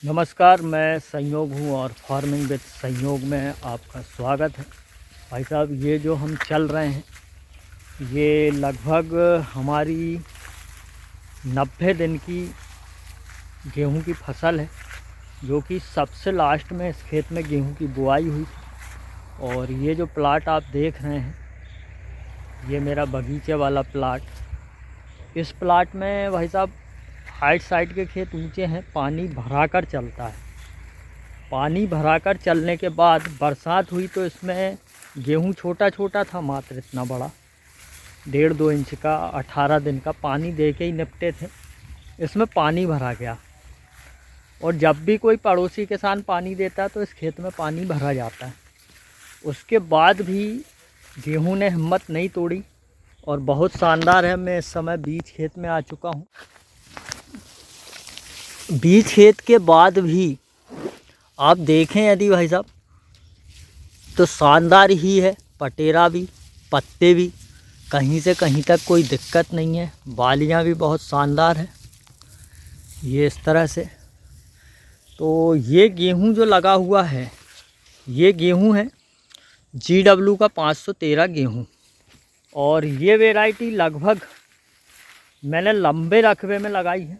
नमस्कार, मैं संयोग हूँ और फार्मिंग विद संयोग में आपका स्वागत है। भाई साहब, ये जो हम चल रहे हैं ये लगभग हमारी 90 दिन की गेहूं की फसल है, जो कि सबसे लास्ट में इस खेत में गेहूं की बुआई हुई। और ये जो प्लाट आप देख रहे हैं ये मेरा बगीचे वाला प्लाट। इस प्लाट में भाई साहब हाइट साइड के खेत ऊंचे हैं, पानी भराकर चलता है। पानी भराकर चलने के बाद बरसात हुई तो इसमें गेहूं छोटा छोटा था, मात्र इतना बड़ा 1.5-2 इंच का, 18 दिन का। पानी दे के ही निपटे थे, इसमें पानी भरा गया। और जब भी कोई पड़ोसी किसान पानी देता है तो इस खेत में पानी भरा जाता है। उसके बाद भी गेहूं ने हिम्मत नहीं तोड़ी और बहुत शानदार है। मैं इस समय बीज खेत में आ चुका हूँ। बीज खेत के बाद भी आप देखें यदि भाई साहब तो शानदार ही है। पटेरा भी, पत्ते भी, कहीं से कहीं तक कोई दिक्कत नहीं है। बालियाँ भी बहुत शानदार है। ये इस तरह से तो ये गेहूं जो लगा हुआ है ये गेहूं है GW का 513 गेहूं। और ये वैरायटी लगभग मैंने लंबे रकबे में लगाई है।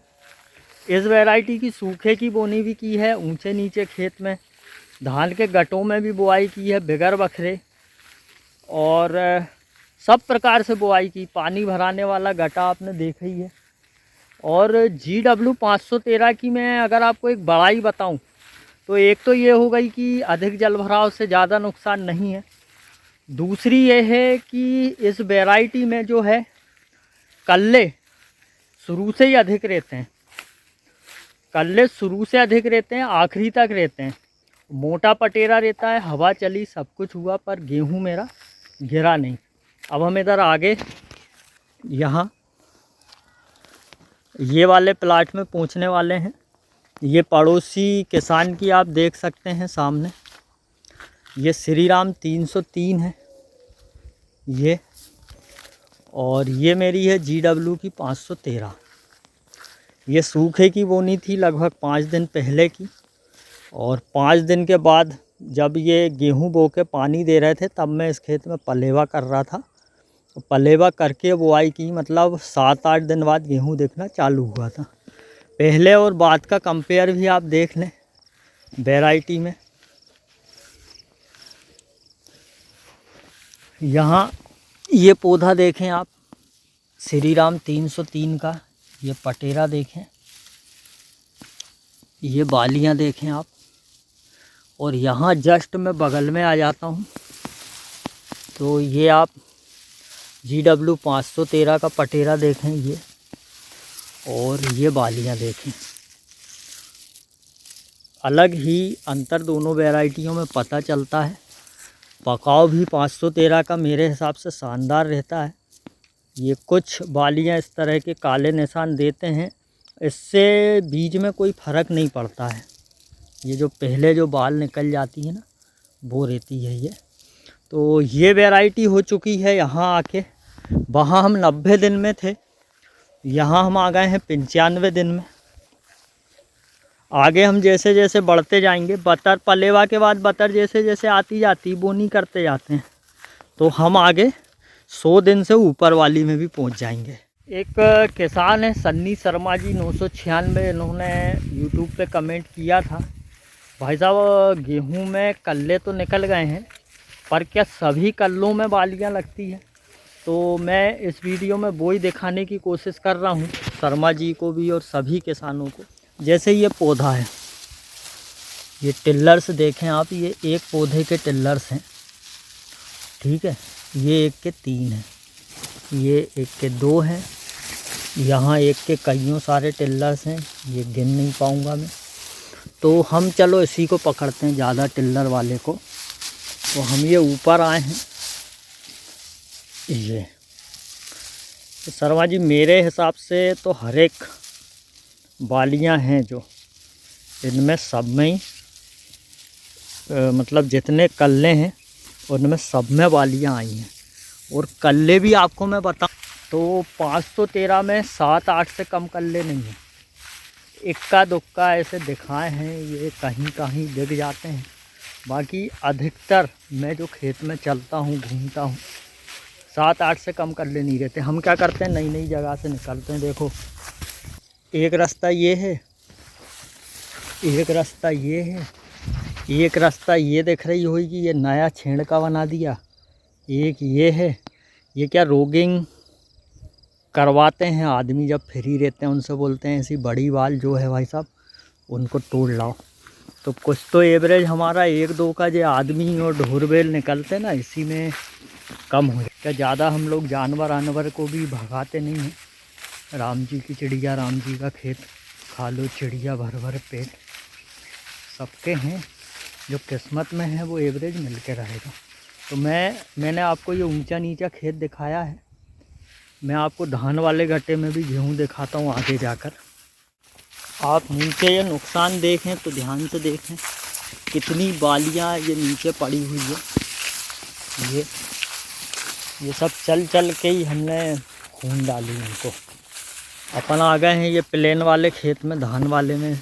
इस वैरायटी की सूखे की बोनी भी की है, ऊंचे नीचे खेत में धान के गटों में भी बुआई की है, बिगर बखरे, और सब प्रकार से बुआई की। पानी भराने वाला गटा आपने देखा ही है। और GW 513 की मैं अगर आपको एक बड़ाई बताऊं तो एक तो ये हो गई कि अधिक जल भराव से ज़्यादा नुकसान नहीं है। दूसरी ये है कि इस वैरायटी में जो है कल्ले शुरू से ही अधिक रहते हैं। कल्ले शुरू से अधिक रहते हैं, आखिरी तक रहते हैं। मोटा पटेरा रहता है, हवा चली सब कुछ हुआ पर गेहूं मेरा गिरा नहीं। अब हम इधर आगे यहाँ ये वाले प्लाट में पहुँचने वाले हैं। ये पड़ोसी किसान की आप देख सकते हैं सामने, ये श्री राम 303 है ये। और ये मेरी है GW की 513। ये सूखे की बोनी थी लगभग 5 दिन पहले की। और 5 दिन के बाद जब ये गेहूं बो के पानी दे रहे थे तब मैं इस खेत में पलेवा कर रहा था। पलेवा करके बुआई की, मतलब 7-8 दिन बाद गेहूं दिखना चालू हुआ था। पहले और बाद का कंपेयर भी आप देख लें वैरायटी में। यहाँ ये पौधा देखें आप, श्री राम 303 का। ये पटेरा देखें, ये बालियाँ देखें आप। और यहाँ जस्ट मैं बगल में आ जाता हूँ तो ये आप GW 513 का पटेरा देखें ये, और ये बालियाँ देखें। अलग ही अंतर दोनों वैरायटियों में पता चलता है। पकाव भी 513 का मेरे हिसाब से शानदार रहता है। ये कुछ बालियाँ इस तरह के काले निशान देते हैं, इससे बीज में कोई फ़र्क नहीं पड़ता है। ये जो पहले जो बाल निकल जाती है ना वो रहती है ये। तो ये वैरायटी हो चुकी है यहाँ आके। वहाँ हम 90 दिन में थे, यहाँ हम आ गए हैं 95 दिन में। आगे हम जैसे जैसे बढ़ते जाएंगे, बतर पलेवा के बाद बतर जैसे जैसे आती जाती बोनी करते जाते हैं तो हम आगे 100 दिन से ऊपर वाली में भी पहुंच जाएंगे। एक किसान है सन्नी शर्मा जी 996, इन्होंने YouTube पे कमेंट किया था, भाई साहब गेहूं में कल्ले तो निकल गए हैं पर क्या सभी कल्लों में बालियां लगती हैं? तो मैं इस वीडियो में वो ही दिखाने की कोशिश कर रहा हूं शर्मा जी को भी और सभी किसानों को। जैसे ये पौधा है, ये टिल्लर्स देखें आप, ये एक पौधे के टिल्लर्स हैं, ठीक है। ये एक के 3 हैं, ये एक के 2 हैं, यहाँ एक के कईयों सारे टिल्लर्स हैं, ये गिन नहीं पाऊँगा मैं। तो हम चलो इसी को पकड़ते हैं, ज़्यादा टिल्लर वाले को। तो हम ये ऊपर आए हैं ये। तो शर्मा जी मेरे हिसाब से तो हर एक बालियाँ हैं जो इनमें सब में ही मतलब जितने कल्ले हैं उनमें सब में बालियाँ आई हैं। और कल्ले भी आपको मैं बताऊं तो 513 में 7-8 से कम कल्ले नहीं हैं। इक्का दुक्का ऐसे दिखाए हैं, ये कहीं कहीं दिख जाते हैं। बाकी अधिकतर मैं जो खेत में चलता हूँ, घूमता हूँ, 7-8 से कम कल्ले नहीं रहते। हम क्या करते हैं, नई नई जगह से निकलते हैं। देखो एक रास्ता ये है, एक रास्ता ये है, एक रास्ता ये दिख रही होगी, ये नया छेड़ का बना दिया। एक ये है, ये क्या रोगिंग करवाते हैं आदमी जब फ्री रहते हैं, उनसे बोलते हैं ऐसी बड़ी वाल जो है भाई साहब उनको तोड़ लाओ। तो कुछ तो एवरेज हमारा 1-2 का जो आदमी और ढोर बैल निकलते ना, इसी में कम हो जाए। ज़्यादा हम लोग जानवर को भी भगाते नहीं हैं। राम जी की चिड़िया, राम जी का खेत, खा लो चिड़िया भर भर पेट। सबके हैं, जो किस्मत में है वो एवरेज मिल के रहेगा। तो मैंने आपको ये ऊंचा नीचा खेत दिखाया है। मैं आपको धान वाले गट्टे में भी गेहूँ दिखाता हूँ आगे जाकर। आप नीचे ये नुकसान देखें तो ध्यान से देखें, कितनी बालियाँ ये नीचे पड़ी हुई है। ये सब चल चल के ही हमने खून डाली इनको। अपन आ गए हैं ये प्लेन वाले खेत में, धान वाले में,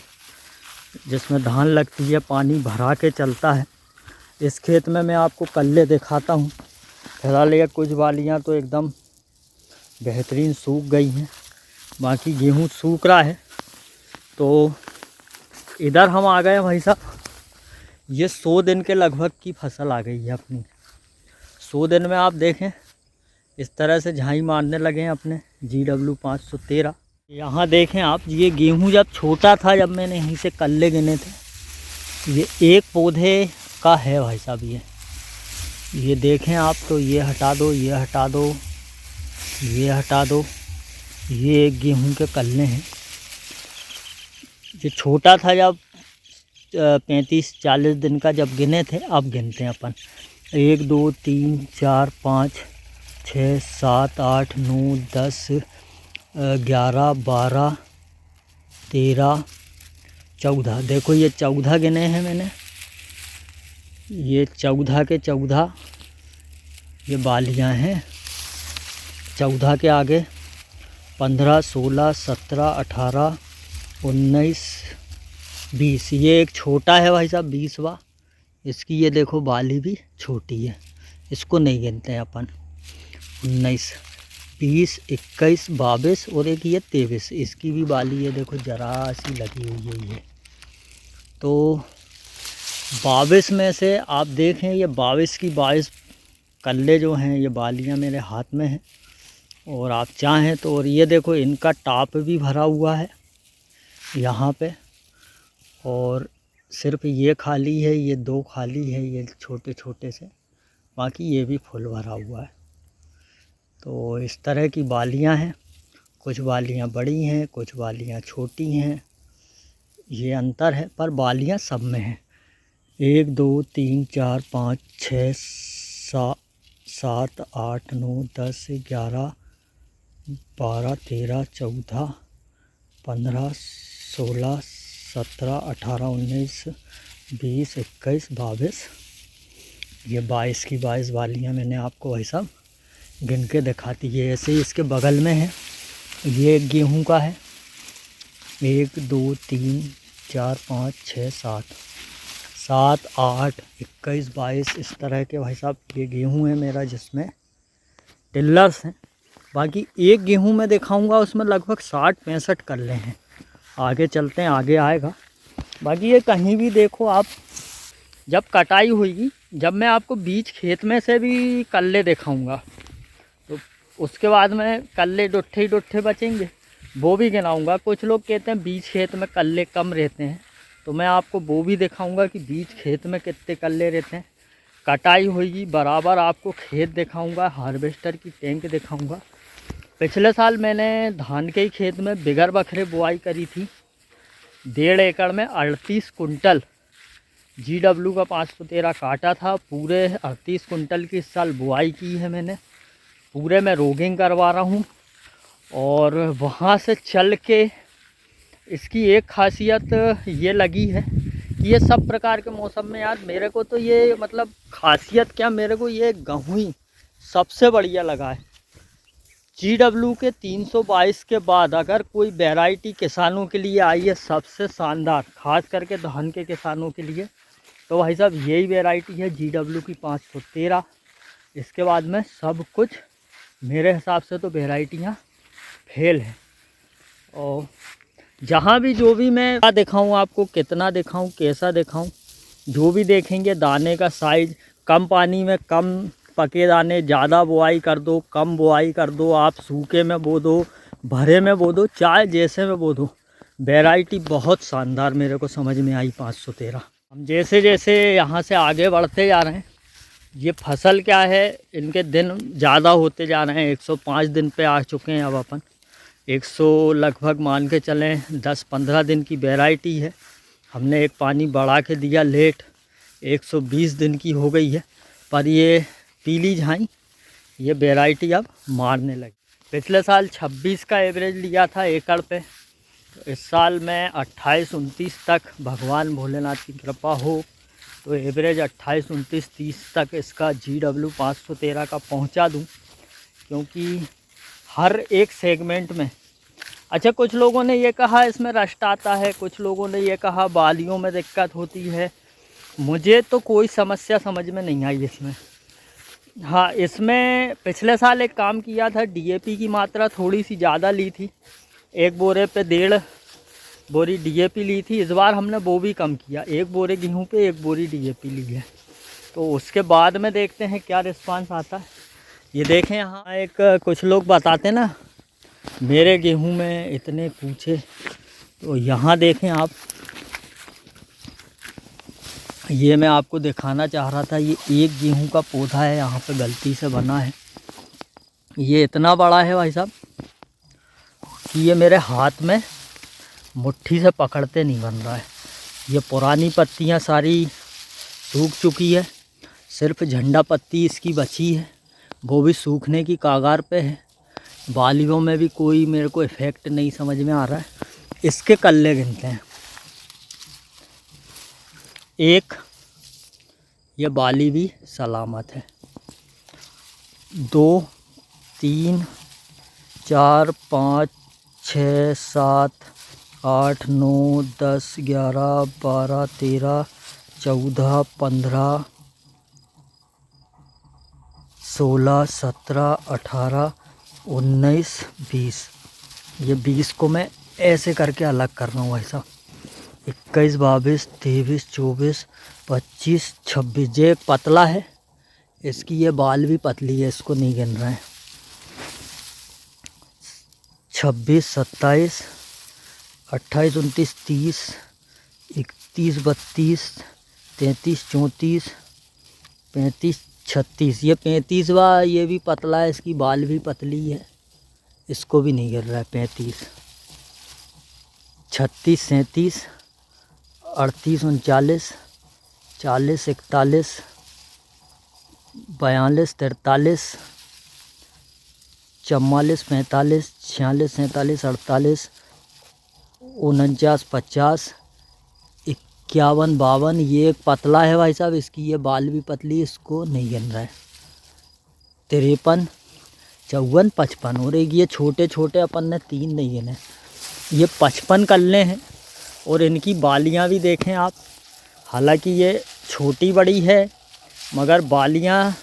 जिसमें धान लगती है, पानी भरा के चलता है। इस खेत में मैं आपको कल्ले दिखाता हूँ। फिलहाल ये कुछ बालियाँ तो एकदम बेहतरीन सूख गई हैं, बाकी गेहूँ सूख रहा है। तो इधर हम आ गए भाई साहब, ये 100 दिन के लगभग की फसल आ गई है अपनी। 100 दिन में आप देखें इस तरह से झाई मारने लगे हैं अपने GW 513। यहाँ देखें आप, ये गेहूँ जब छोटा था, जब मैंने यहीं से कल्ले गिने थे, ये एक पौधे का है भाई साहब। ये देखें आप, तो ये हटा दो, ये हटा दो, ये हटा दो, ये एक गेहूं के कल्ले हैं। ये छोटा था जब 35-40 दिन का जब गिने थे, अब गिनते हैं अपन। 1 2 3 4 5 6 7 8 9 10 11 12 13 14। देखो ये 14 गिने हैं मैंने, ये 14 के 14 ये बालियाँ हैं। 14 के आगे 15 16 17 18 19 20। ये एक छोटा है भाई साहब 20वां। इसकी ये देखो बाली भी छोटी है, इसको नहीं गिनते हैं अपन। 19 20 21 22 और एक ये 23, इसकी भी बाली ये देखो जरा सी लगी हुई है ये। तो 22 में से आप देखें, ये 22 की 22 कल्ले जो हैं, ये बालियाँ मेरे हाथ में हैं। और आप चाहें तो, और ये देखो इनका टाप भी भरा हुआ है यहाँ पे, और सिर्फ ये खाली है, ये 2 खाली है, ये छोटे छोटे से, बाकी ये भी फुल भरा हुआ है। तो इस तरह की बालियाँ हैं। कुछ बालियाँ बड़ी हैं, कुछ बालियाँ छोटी हैं, ये अंतर है, पर बालियाँ सब में हैं। 1 2 3 4 5 6 7 8 9 10 11 12 13 14 15 16 17 18 19 20 21 22। ये 22 की 22 बालियाँ मैंने आपको भाई साहब गिन के दिखाती है। ऐसे ही इसके बगल में है, ये गेहूं का है। 1 2 3 4 5 6 7 7 8 21 22 इस तरह के भाई साहब ये गेहूं है मेरा, जिसमें टिल्लर्स हैं। बाकी एक गेहूं मैं दिखाऊंगा, उसमें लगभग 60-65 कल्ले हैं। आगे चलते हैं, आगे आएगा। बाकी ये कहीं भी देखो आप, जब कटाई होगी, जब मैं आपको बीच खेत में से भी कल्ले दिखाऊंगा, तो उसके बाद में कल्ले डुट्ठे ही डुट्ठे बचेंगे, वो भी गिनाऊंगा। कुछ लोग कहते हैं बीच खेत में कल्ले कम रहते हैं, तो मैं आपको वो भी दिखाऊंगा कि बीच खेत में कितने कल्ले रहते हैं। कटाई होगी बराबर आपको खेत दिखाऊंगा, हार्वेस्टर की टैंक दिखाऊंगा। पिछले साल मैंने धान के ही खेत में बिगर बखरे बुआई करी थी। 1.5 एकड़ में 38 कुंटल GW का 513 काटा था। पूरे 38 कुंटल की इस साल बुआई की है मैंने। पूरे में रोगिंग करवा रहा हूँ। और वहाँ से चल के इसकी एक खासियत ये लगी है कि ये सब प्रकार के मौसम में, यार मेरे को तो ये मतलब खासियत क्या, मेरे को ये गेहूं ही सबसे बढ़िया लगा है। GW के 322 के बाद अगर कोई वैरायटी किसानों के लिए आई है सबसे शानदार, खास करके धान के किसानों के लिए, तो भाई साहब यही वैरायटी है GW की 513। इसके बाद में सब कुछ मेरे हिसाब से तो वैरायटियाँ फेल हैं। और जहाँ भी जो भी मैं क्या दिखाऊँ आपको, कितना दिखाऊँ, कैसा दिखाऊँ, जो भी देखेंगे दाने का साइज़, कम पानी में कम पके दाने, ज़्यादा बुआई कर दो, कम बुआई कर दो, आप सूखे में बो दो, भरे में बो दो, चाहे जैसे में बो दो, वैरायटी बहुत शानदार मेरे को समझ में आई 513। हम जैसे जैसे यहाँ से आगे बढ़ते जा रहे हैं, ये फसल क्या है, इनके दिन ज़्यादा होते जा रहे हैं। 105 दिन पे आ चुके हैं अब अपन, 100 लगभग मान के चलें 10-15 दिन की वैरायटी है। हमने एक पानी बढ़ा के दिया लेट, 120 दिन की हो गई है, पर ये पीली झाई ये वैरायटी अब मारने लगी। पिछले साल 26 का एवरेज लिया था एकड़ पे, तो इस साल मैं 28-29 तक, भगवान भोलेनाथ की कृपा हो तो एवरेज 28-29-30 तक इसका GW 513 का पहुंचा दूं। क्योंकि हर एक सेगमेंट में, अच्छा कुछ लोगों ने ये कहा इसमें रस्ट आता है, कुछ लोगों ने ये कहा बालियों में दिक्कत होती है, मुझे तो कोई समस्या समझ में नहीं आई इसमें। हाँ, इसमें पिछले साल एक काम किया था, DAP की मात्रा थोड़ी सी ज़्यादा ली थी, एक बोरे पे 1.5 बोरी DAP ली थी। इस बार हमने वो भी कम किया, 1 बोरे गेहूं पे 1 बोरी DAP ली है। तो उसके बाद में देखते हैं क्या रिस्पांस आता है। ये देखें यहाँ एक कुछ लोग बताते ना मेरे गेहूं में इतने पूछे, तो यहाँ देखें आप, ये मैं आपको दिखाना चाह रहा था, ये एक गेहूं का पौधा है यहाँ पे गलती से बना है। ये इतना बड़ा है भाई साहब कि ये मेरे हाथ में मुट्ठी से पकड़ते नहीं बन रहा है। ये पुरानी पत्तियाँ सारी सूख चुकी है, सिर्फ झंडा पत्ती इसकी बची है, वो भी सूखने की कागार पे है। बालियों में भी कोई मेरे को इफ़ेक्ट नहीं समझ में आ रहा है। इसके कल्ले गिनते हैं, एक ये बाली भी सलामत है, 2 3 4 5 6 7 8 9 10 11 12 13 14 15 16 17 18 19 20। ये 20 को मैं ऐसे करके अलग कर रहा हूँ भाई साहब। 21 22 23 24 25 26। ये एक पतला है, इसकी ये बाल भी पतली है, इसको नहीं गिन रहे हैं। 26 27 28 29 30 31 32 33 34 35 36। ये 35वां, ये भी पतला है, इसकी बाल भी पतली है, इसको भी नहीं गिर रहा है। 35 36 37 38 39 40 41 42 43 44 45 46 47 48 49 50 51 52। ये एक पतला है भाई साहब, इसकी ये बाल भी पतली, इसको नहीं गिन रहा है। 53 54 55। और एक ये छोटे छोटे अपन ने 3 नहीं गिने, ये 55 कल्ले हैं। और इनकी बालियाँ भी देखें आप, हालांकि ये छोटी बड़ी है मगर बालियाँ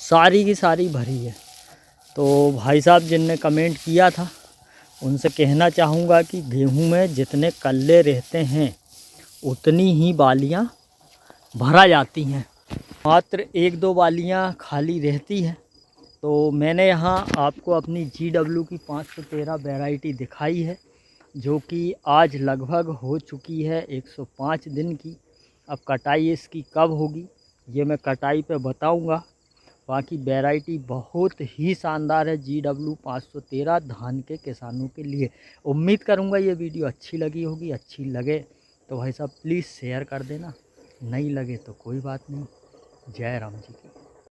सारी की सारी भरी है। तो भाई साहब जिनने कमेंट किया था उनसे कहना चाहूँगा कि गेहूं में जितने कल्ले रहते हैं उतनी ही बालियाँ भरा जाती हैं, मात्र 1-2 बालियाँ खाली रहती हैं। तो मैंने यहाँ आपको अपनी GW की 513 वैरायटी दिखाई है, जो कि आज लगभग हो चुकी है 105 दिन की। अब कटाई इसकी कब होगी ये मैं कटाई पे बताऊंगा। बाकी वैरायटी बहुत ही शानदार है GW 513 धान के किसानों के लिए। उम्मीद करूंगा ये वीडियो अच्छी लगी होगी। अच्छी लगे तो भाई साहब प्लीज़ शेयर कर देना, नहीं लगे तो कोई बात नहीं। जय राम जी की।